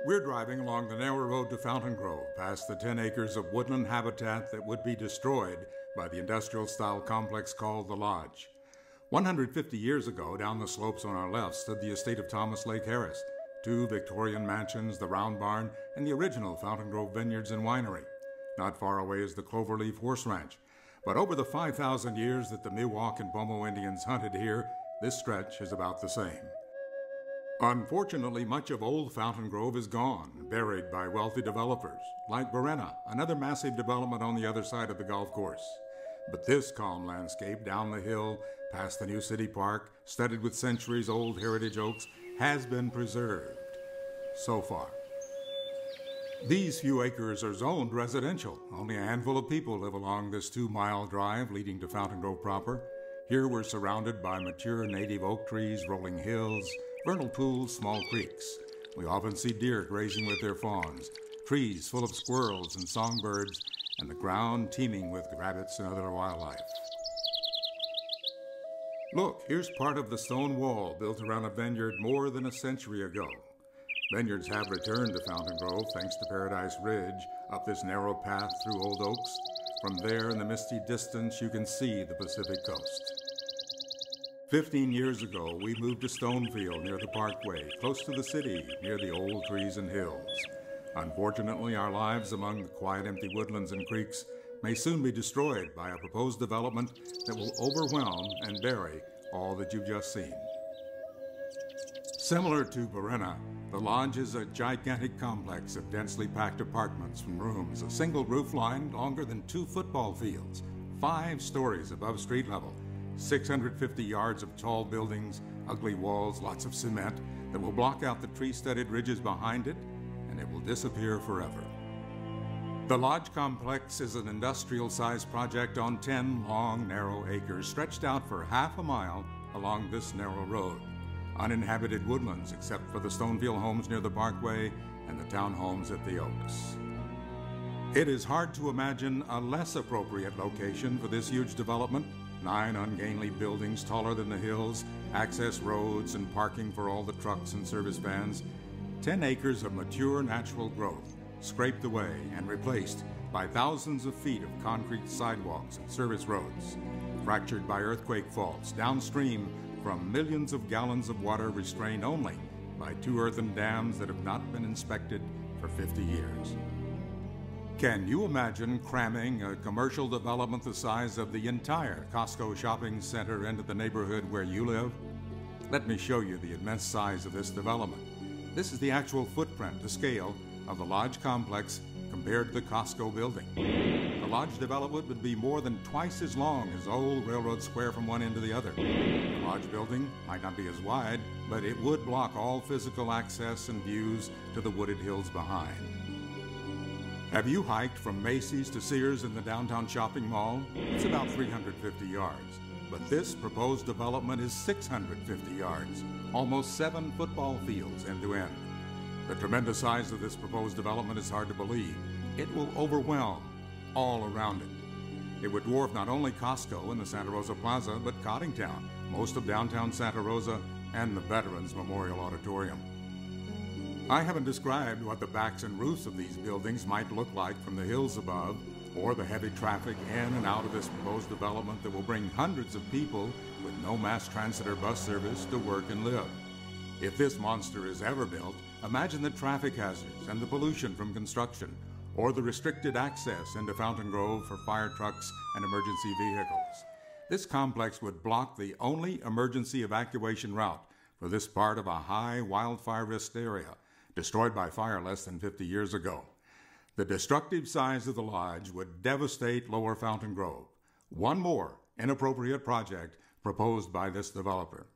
We're driving along the narrow road to Fountaingrove, past the 10 acres of woodland habitat that would be destroyed by the industrial-style complex called the Lodge. 150 years ago, down the slopes on our left, stood the estate of Thomas Lake Harris, 2 Victorian mansions, the Round Barn, and the original Fountaingrove Vineyards and Winery. Not far away is the Cloverleaf Horse Ranch. But over the 5,000 years that the Miwok and Pomo Indians hunted here, this stretch is about the same. Unfortunately, much of old Fountaingrove is gone, buried by wealthy developers, like Verena, another massive development on the other side of the golf course. But this calm landscape down the hill, past the new city park, studded with centuries-old heritage oaks, has been preserved. So far. These few acres are zoned residential. Only a handful of people live along this 2-mile drive leading to Fountaingrove proper. Here we're surrounded by mature native oak trees, rolling hills, vernal pools, small creeks. We often see deer grazing with their fawns, trees full of squirrels and songbirds, and the ground teeming with rabbits and other wildlife. Look, here's part of the stone wall built around a vineyard more than a century ago. Vineyards have returned to Fountaingrove thanks to Paradise Ridge, up this narrow path through old oaks. From there, in the misty distance, you can see the Pacific coast. 15 years ago, we moved to Stonefield near the Parkway, close to the city, near the old trees and hills. Unfortunately, our lives among the quiet, empty woodlands and creeks may soon be destroyed by a proposed development that will overwhelm and bury all that you've just seen. Similar to Verena, the Lodge is a gigantic complex of densely packed apartments and rooms, a single roof line longer than 2 football fields, 5 stories above street level, 650 yards of tall buildings, ugly walls, lots of cement that will block out the tree-studded ridges behind it, and it will disappear forever. The Lodge complex is an industrial-sized project on 10 long, narrow acres stretched out for half a mile along this narrow road. Uninhabited woodlands except for the Stonefield homes near the Parkway and the townhomes at the Oaks. It is hard to imagine a less appropriate location for this huge development. 9 ungainly buildings taller than the hills, access roads and parking for all the trucks and service vans. 10 acres of mature natural growth, scraped away and replaced by thousands of feet of concrete sidewalks and service roads, fractured by earthquake faults downstream from millions of gallons of water restrained only by 2 earthen dams that have not been inspected for 50 years. Can you imagine cramming a commercial development the size of the entire Costco shopping center into the neighborhood where you live? Let me show you the immense size of this development. This is the actual footprint to scale of the Lodge complex compared to the Costco building. The Lodge development would be more than twice as long as Old Railroad Square from one end to the other. The Lodge building might not be as wide, but it would block all physical access and views to the wooded hills behind. Have you hiked from Macy's to Sears in the downtown shopping mall? It's about 350 yards. But this proposed development is 650 yards, almost 7 football fields end to end. The tremendous size of this proposed development is hard to believe. It will overwhelm all around it. It would dwarf not only Costco and the Santa Rosa Plaza, but Cottingtown, most of downtown Santa Rosa, and the Veterans Memorial Auditorium. I haven't described what the backs and roofs of these buildings might look like from the hills above, or the heavy traffic in and out of this proposed development that will bring hundreds of people with no mass transit or bus service to work and live. If this monster is ever built, imagine the traffic hazards and the pollution from construction, or the restricted access into Fountaingrove for fire trucks and emergency vehicles. This complex would block the only emergency evacuation route for this part of a high wildfire risk area, destroyed by fire less than 50 years ago. The destructive size of the Lodge would devastate Lower Fountaingrove. One more inappropriate project proposed by this developer.